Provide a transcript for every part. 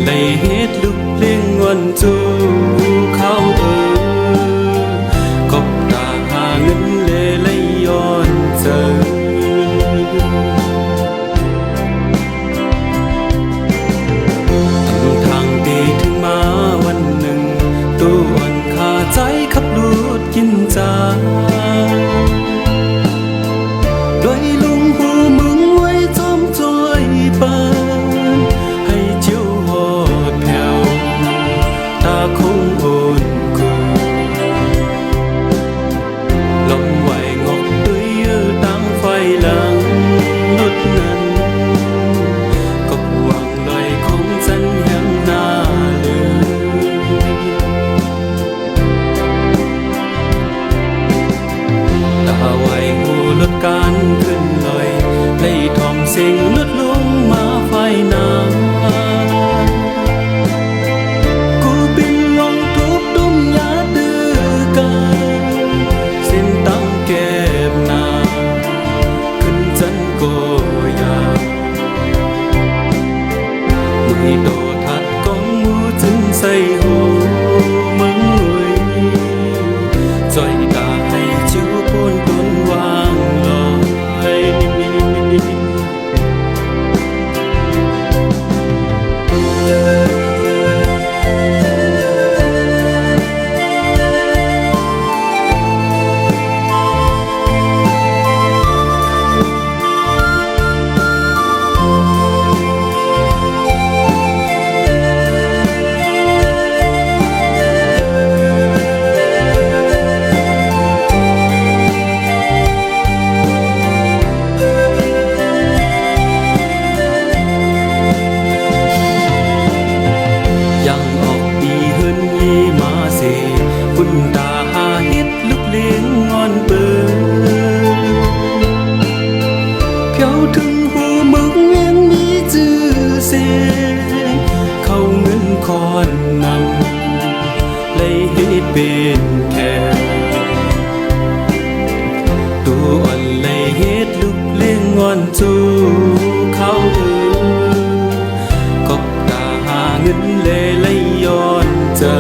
lấy hết lúc lên ngon chu khao cọp ta hà ngân lê lấy yon giờทางตีถึงมาวันหนึ่งตัวอ่อนขาใจขับลูดกินจาโดยลุงหูมึงไว้จอมจอยปานให้เจียวหอดแผ่วตาคงโอนกูลมไหวงอกด้วยยืดตั้งไฟหลังนุดนั้นก็หวังลอยคงจันยังหน้าเลือตาไหวหูลดการขึ้นลอยให้ทอมเสียงลดลงมาไฟนากูบินลงทุบดุมยาดื้อกันสิ้นตั้งเก็บนาขึ้นจันโกยามือโดทัดกองมือจึงใส่หูมึงงุยจอยตาให้ชิวปนปนวางลอยยังออกดีเฮินยีมาเสบุญตาหาเฮ็ดลุกเลี้ยงงอนเปิดเพียวถึงหูมึงยังมีจื่อเสียงเข้าเงินคอนนำเลยเฮ็ดเป็นแค่ตัวอ่อนเลยเฮ็ดลุกเลี้ยงงอนจูเข้ากบตาหาเงินเลเลยย้อนเจอ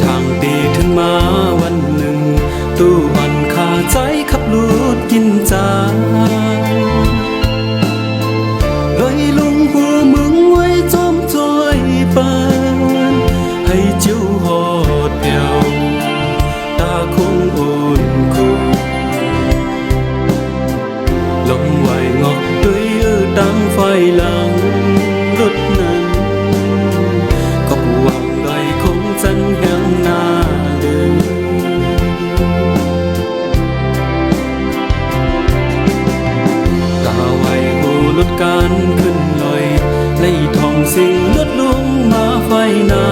ทางตีถึงมาวันหนึ่งตู้อ่อนขาใจขับลูดกินจาเลยลุงหูมึงไว้จอมจอยปานให้จิ้วหอดแผ่วตาคงโอนคูลมไหวงอกด้วยยืดตั้งไฟหลังรถนั้นก็หวังลอยคงจันแห่งหน้าเดิมตาไหวหูลดการขึ้นลอยไล่ทองสิ่งลดลงมาไฟนา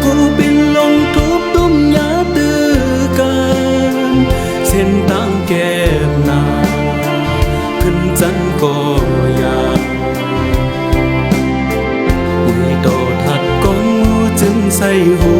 กูบินลงทุบตุ้มยาตื้อกันเส้นตั้งแก้มนาขึ้นจันโกยามือโตทัดกองมือจึงใส่หู